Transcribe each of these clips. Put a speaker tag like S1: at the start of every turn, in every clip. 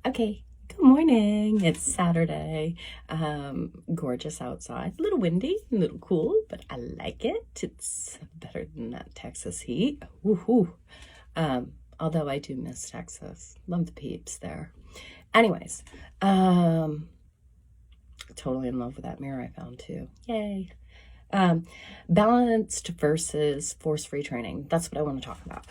S1: Okay, good morning. It's Saturday. Gorgeous outside. A little windy, a little cool, but I like it. It's better than that Texas heat. Woohoo. Although I do miss Texas. Love the peeps there. Anyways, totally in love with that mirror I found too. Yay. Balanced versus force-free training. That's what I want to talk about.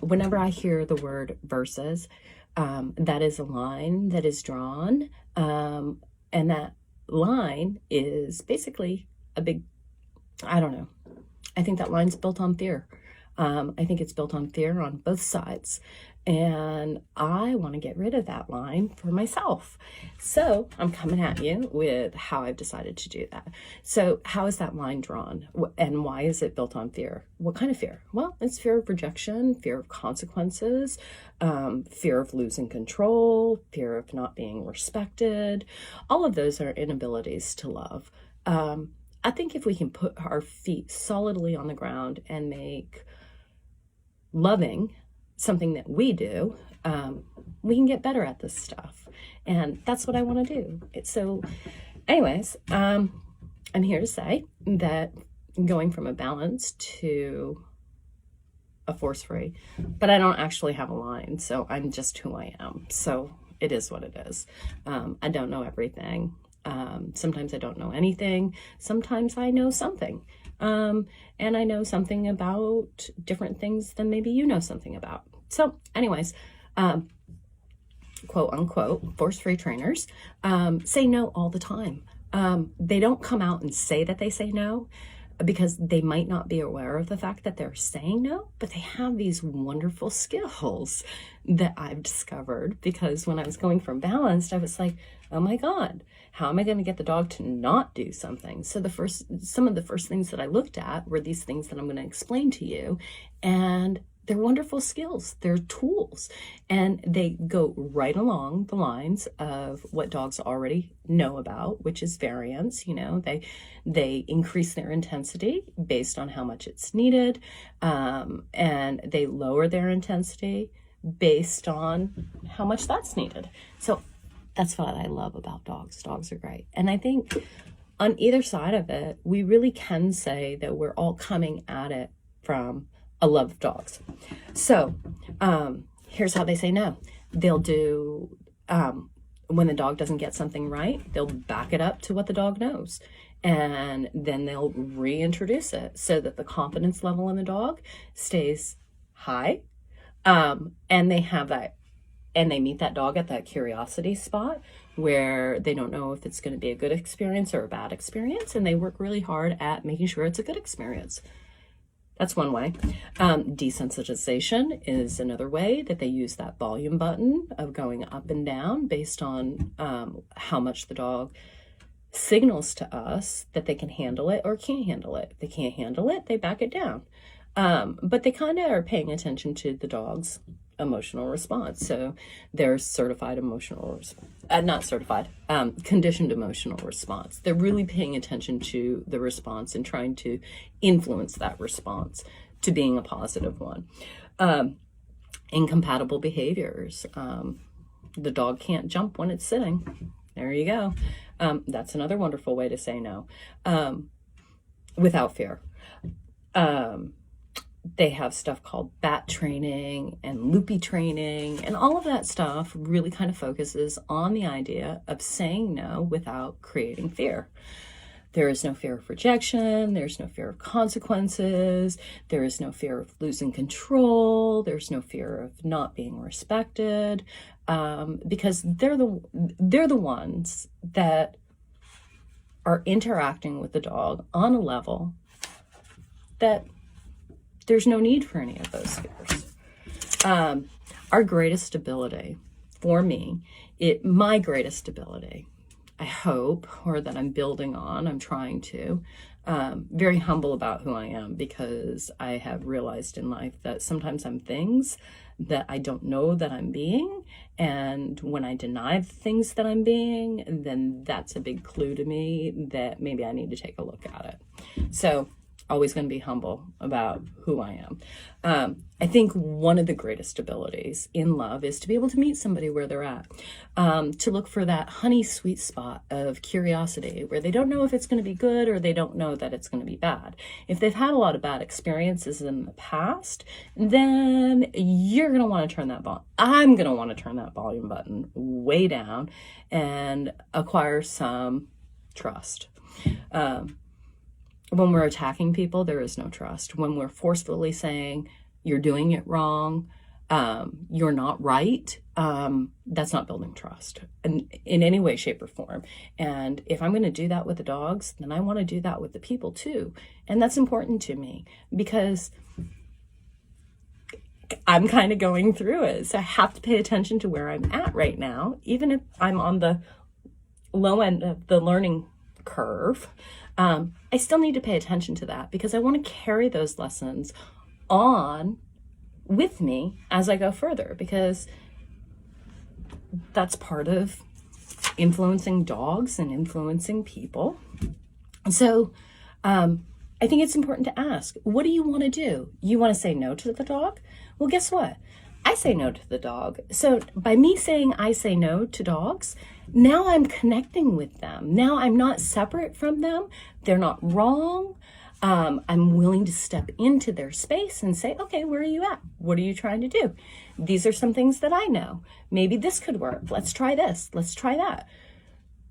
S1: Whenever I hear the word versus, that is a line that is drawn, and that line is basically a big, I don't know. I think that line's built on fear. I think it's built on fear on both sides. And I want to get rid of that line for myself. So I'm coming at you with how I've decided to do that. So how is that line drawn? And why is it built on fear? What kind of fear? Well, it's fear of rejection, fear of consequences, fear of losing control, fear of not being respected. All of those are inabilities to love. I think if we can put our feet solidly on the ground and make loving something that we do, we can get better at this stuff. And that's what I want to do. So anyways, I'm here to say that going from a balance to a force-free, but I don't actually have a line, so I'm just who I am. So it is what it is. I don't know everything. Sometimes I don't know anything. Sometimes I know something. And I know something about different things than maybe you know something about. So anyways, quote unquote, force-free trainers, say no all the time. They don't come out and say that they say no because they might not be aware of the fact that they're saying no, but they have these wonderful skills that I've discovered because when I was going from balanced, I was like, oh my God, how am I going to get the dog to not do something? So some of the first things that I looked at were these things that I'm going to explain to you, and they're wonderful skills. They're tools, and they go right along the lines of what dogs already know about, which is variance. You know, they increase their intensity based on how much it's needed, and they lower their intensity based on how much that's needed. So that's what I love about dogs. Dogs are great. And I think on either side of it, we really can say that we're all coming at it from a love of dogs. So here's how they say no. They'll do, when the dog doesn't get something right, they'll back it up to what the dog knows. And then they'll reintroduce it so that the confidence level in the dog stays high. And they have that, and they meet that dog at that curiosity spot where they don't know if it's going to be a good experience or a bad experience. And they work really hard at making sure it's a good experience. That's one way. Desensitization is another way that they use that volume button of going up and down based on how much the dog signals to us that they can handle it or can't handle it. If they can't handle it, they back it down. But they kind of are paying attention to the dog's emotional response. So they're certified emotional response, not certified, conditioned emotional response. They're really paying attention to the response and trying to influence that response to being a positive one. Incompatible behaviors. The dog can't jump when it's sitting. There you go. That's another wonderful way to say no, without fear. They have stuff called bat training and loopy training, and all of that stuff really kind of focuses on the idea of saying no without creating fear. There is no fear of rejection. There's no fear of consequences. There is no fear of losing control. There's no fear of not being respected, because they're the ones that are interacting with the dog on a level that there's no need for any of those fears. Our greatest ability, for me, my greatest ability, I hope, or that I'm building on, I'm trying to, very humble about who I am, because I have realized in life that sometimes I'm things that I don't know that I'm being, and when I deny the things that I'm being, then that's a big clue to me that maybe I need to take a look at it. So always going to be humble about who I am. I think one of the greatest abilities in love is to be able to meet somebody where they're at, to look for that honey sweet spot of curiosity where they don't know if it's going to be good or they don't know that it's going to be bad. If they've had a lot of bad experiences in the past, then you're going to want to turn that I'm going to want to turn that volume button way down and acquire some trust. When we're attacking people, there is no trust. When we're forcefully saying, you're doing it wrong, you're not right, that's not building trust in any way, shape, or form. And if I'm going to do that with the dogs, then I want to do that with the people too. And that's important to me because I'm kind of going through it. So I have to pay attention to where I'm at right now, even if I'm on the low end of the learning curve. I still need to pay attention to that because I want to carry those lessons on with me as I go further, because that's part of influencing dogs and influencing people. So I think it's important to ask, what do you want to do? You want to say no to the dog? Well, guess what? I say no to the dog. So by me saying I say no to dogs, now I'm connecting with them. Now I'm not separate from them. They're not wrong. I'm willing to step into their space and say, okay, where are you at? What are you trying to do? These are some things that I know. Maybe this could work. Let's try this. Let's try that.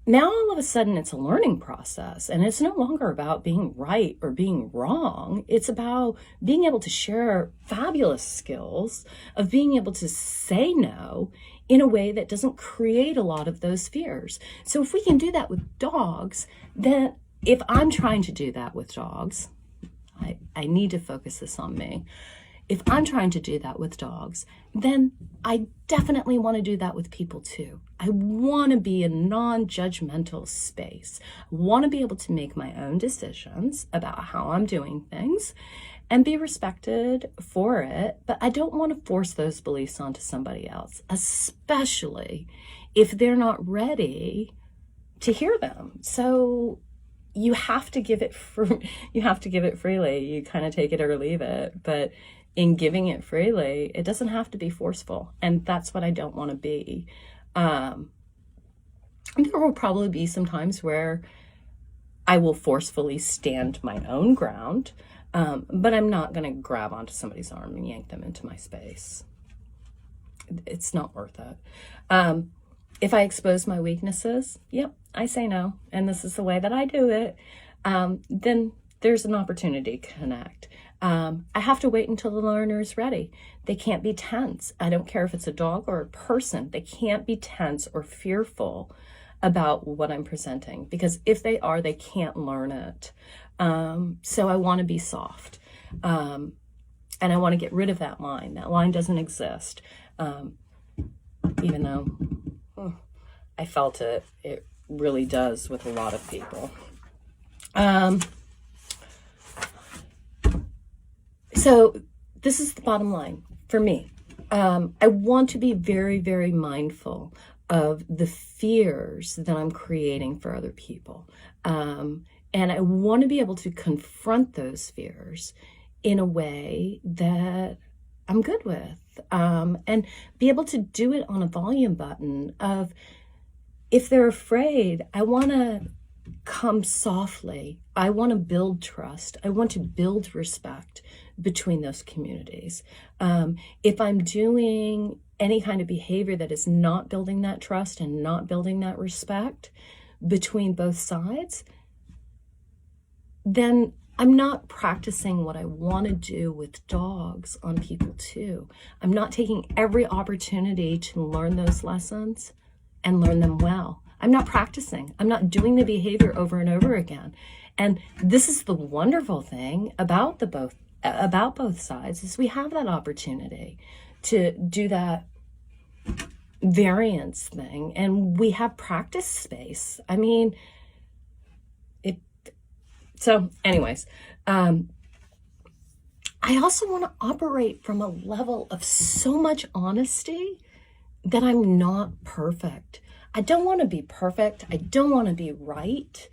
S1: Now, all of a sudden, it's a learning process, and it's no longer about being right or being wrong. It's about being able to share fabulous skills of being able to say no in a way that doesn't create a lot of those fears. So if we can do that with dogs, then if I'm trying to do that with dogs, I need to focus this on me. If I'm trying to do that with dogs, then I definitely want to do that with people too. I want to be a non-judgmental space. I want to be able to make my own decisions about how I'm doing things and be respected for it, but I don't want to force those beliefs onto somebody else, especially if they're not ready to hear them. So you have to give it freely. You kind of take it or leave it, but in giving it freely, it doesn't have to be forceful. And that's what I don't want to be. There will probably be some times where I will forcefully stand my own ground, but I'm not going to grab onto somebody's arm and yank them into my space. It's not worth it. If I expose my weaknesses, yep, I say no, and this is the way that I do it, then there's an opportunity to connect. I have to wait until the learner is ready. They can't be tense. I don't care if it's a dog or a person. They can't be tense or fearful about what I'm presenting, because if they are, they can't learn it. So I want to be soft. And I want to get rid of that line. That line doesn't exist. Even though I felt it really does with a lot of people. So this is the bottom line for me. I want to be very, very mindful of the fears that I'm creating for other people. And I want to be able to confront those fears in a way that I'm good with, and be able to do it on a volume button of, if they're afraid, I want to come softly. I want to build trust. I want to build respect between those communities. If I'm doing any kind of behavior that is not building that trust and not building that respect between both sides, then I'm not practicing what I want to do with dogs on people too. I'm not taking every opportunity to learn those lessons and learn them well. I'm not practicing. I'm not doing the behavior over and over again. And this is the wonderful thing about both sides, is we have that opportunity to do that variance thing, and we have practice space. I mean, so anyways, I also want to operate from a level of so much honesty that I'm not perfect. I don't want to be perfect. I don't want to be right.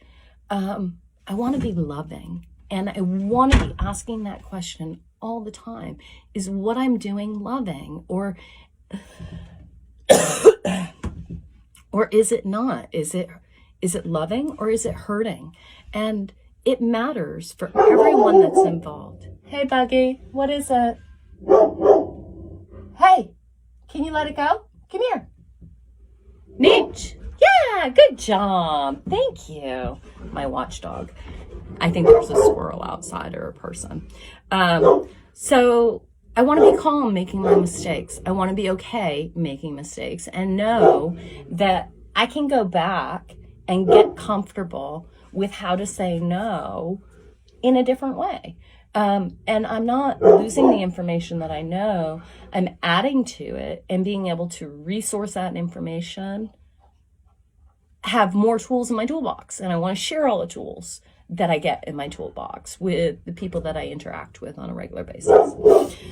S1: I want to be loving. And I want to be asking that question all the time. Is what I'm doing loving, or is it not? Is it loving, or is it hurting? And it matters for everyone that's involved. Hey, Buggy, what is it? Hey, can you let it go? Come here. Neat. Yeah, good job. Thank you. My watchdog. I think there's a squirrel outside, or a person. So I want to be calm making my mistakes. I want to be okay making mistakes, and know that I can go back and get comfortable with how to say no in a different way. And I'm not losing the information that I know. I'm adding to it and being able to resource that information, have more tools in my toolbox. And I want to share all the tools that I get in my toolbox with the people that I interact with on a regular basis.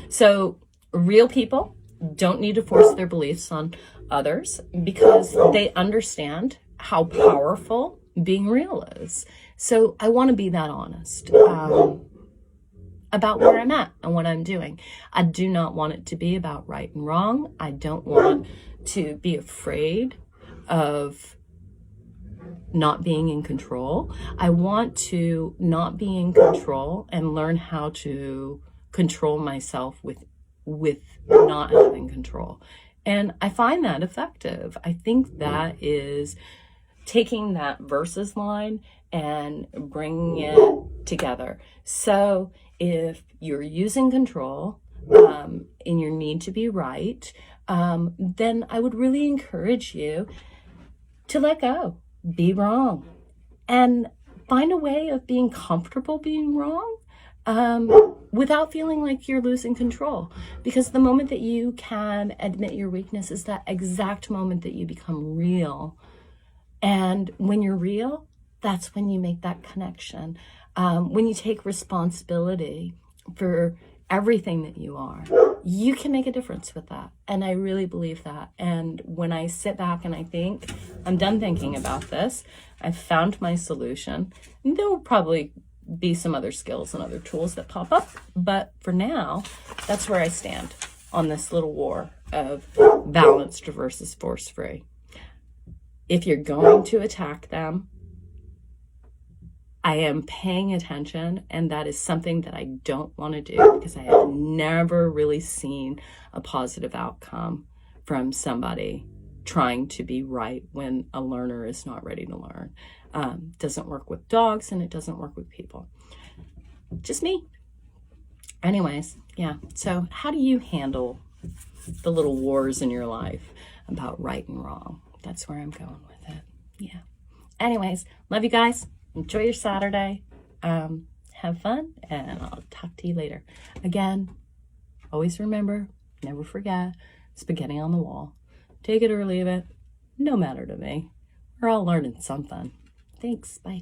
S1: So real people don't need to force their beliefs on others, because they understand how powerful being real is. So I want to be that honest about where I'm at and what I'm doing. I do not want it to be about right and wrong. I don't want to be afraid of not being in control. I want to not be in control and learn how to control myself with not having control. And I find that effective. I think that is taking that versus line and bringing it together. So if you're using control in your need to be right, then I would really encourage you to let go, be wrong, and find a way of being comfortable being wrong without feeling like you're losing control. Because the moment that you can admit your weakness is that exact moment that you become real. And when you're real, that's when you make that connection. When you take responsibility for everything that you are, you can make a difference with that. And I really believe that. And when I sit back and I think, I'm done thinking about this, I've found my solution. And there will probably be some other skills and other tools that pop up. But for now, that's where I stand on this little war of balanced versus force-free. If you're going to attack them, I am paying attention, and that is something that I don't want to do, because I have never really seen a positive outcome from somebody trying to be right when a learner is not ready to learn. Doesn't work with dogs, and it doesn't work with people. Just me. Anyways, yeah. So how do you handle the little wars in your life about right and wrong? That's where I'm going with it. Yeah. Anyways, love you guys. Enjoy your Saturday. Have fun, and I'll talk to you later. Again, always remember, never forget, spaghetti on the wall. Take it or leave it. No matter to me. We're all learning something. Thanks. Bye.